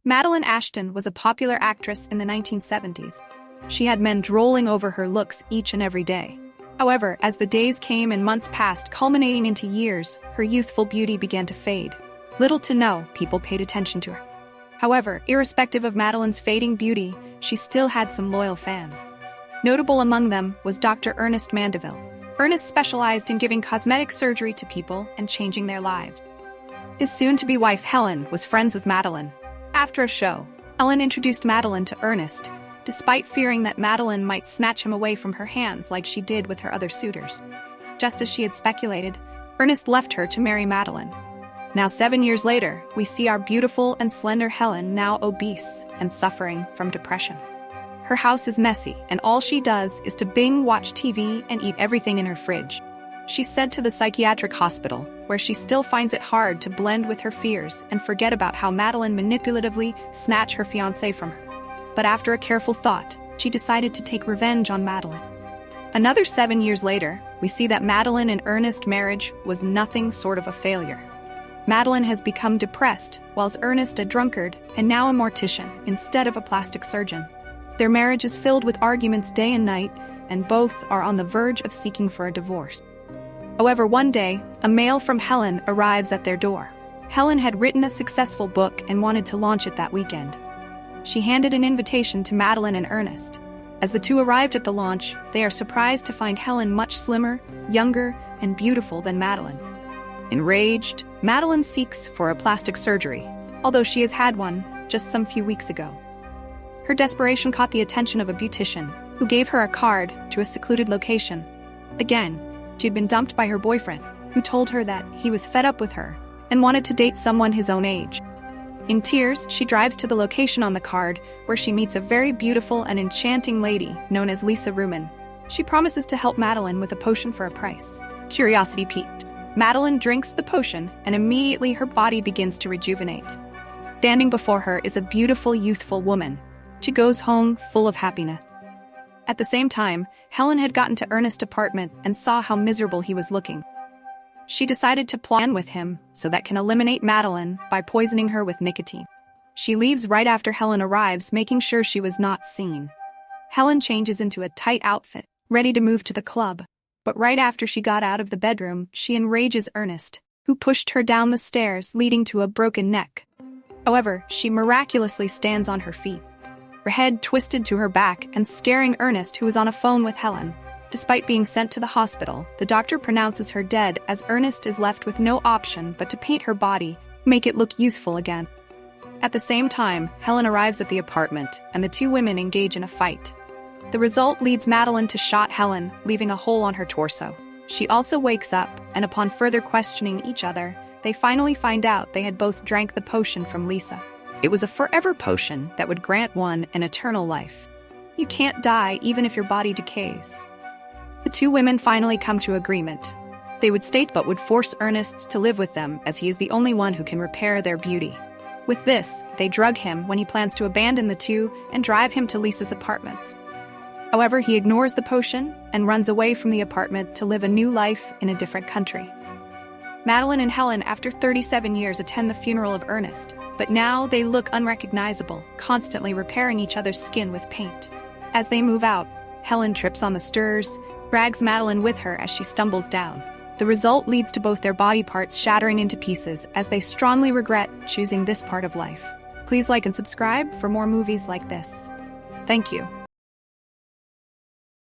Madeline Ashton was a popular actress in the 1970s. She had men drooling over her looks each and every day. However, as the days came and months passed, culminating into years, her youthful beauty began to fade. Little to no people paid attention to her. However, irrespective of Madeline's fading beauty, she still had some loyal fans. Notable among them was Dr. Ernest Mandeville. Ernest specialized in giving cosmetic surgery to people and changing their lives. His soon-to-be wife Helen was friends with Madeline. After a show, Helen introduced Madeline to Ernest, despite fearing that Madeline might snatch him away from her hands like she did with her other suitors. Just as she had speculated, Ernest left her to marry Madeline. Now 7 years later, we see our beautiful and slender Helen now obese and suffering from depression. Her house is messy, and all she does is to binge watch TV and eat everything in her fridge. She's sent to the psychiatric hospital, where she still finds it hard to blend with her fears and forget about how Madeline manipulatively snatched her fiancé from her. But after a careful thought, she decided to take revenge on Madeline. Another 7 years later, we see that Madeline and Ernest's marriage was nothing short of a failure. Madeline has become depressed, whilst Ernest a drunkard and now a mortician instead of a plastic surgeon. Their marriage is filled with arguments day and night, and both are on the verge of seeking for a divorce. However, one day, a mail from Helen arrives at their door. Helen had written a successful book and wanted to launch it that weekend. She handed an invitation to Madeline and Ernest. As the two arrived at the launch, they are surprised to find Helen much slimmer, younger, and beautiful than Madeline. Enraged, Madeline seeks for a plastic surgery, although she has had one just some few weeks ago. Her desperation caught the attention of a beautician, who gave her a card to a secluded location. Again, she had been dumped by her boyfriend, who told her that he was fed up with her and wanted to date someone his own age. In tears, she drives to the location on the card, where she meets a very beautiful and enchanting lady known as Lisa Ruman. She promises to help Madeline with a potion for a price. Curiosity piqued. Madeline drinks the potion, and immediately her body begins to rejuvenate. Standing before her is a beautiful, youthful woman. She goes home full of happiness. At the same time, Helen had gotten to Ernest's apartment and saw how miserable he was looking. She decided to plan with him so that can eliminate Madeline by poisoning her with nicotine. She leaves right after Helen arrives, making sure she was not seen. Helen changes into a tight outfit, ready to move to the club. But right after she got out of the bedroom, she enrages Ernest, who pushed her down the stairs, leading to a broken neck. However, she miraculously stands on her feet, her head twisted to her back and scaring Ernest, who is on a phone with Helen. Despite being sent to the hospital, the doctor pronounces her dead, as Ernest is left with no option but to paint her body, make it look youthful again. At the same time, Helen arrives at the apartment, and the two women engage in a fight. The result leads Madeline to shot Helen, leaving a hole on her torso. She also wakes up, and upon further questioning each other, they finally find out they had both drank the potion from Lisa. It was a forever potion that would grant one an eternal life. You can't die even if your body decays. The two women finally come to agreement. They would stay but would force Ernest to live with them, as he is the only one who can repair their beauty. With this, they drug him when he plans to abandon the two and drive him to Lisa's apartments. However, he ignores the potion and runs away from the apartment to live a new life in a different country. Madeline and Helen, after 37 years, attend the funeral of Ernest, but now they look unrecognizable, constantly repairing each other's skin with paint. As they move out, Helen trips on the stairs, drags Madeline with her as she stumbles down. The result leads to both their body parts shattering into pieces, as they strongly regret choosing this part of life. Please like and subscribe for more movies like this. Thank you.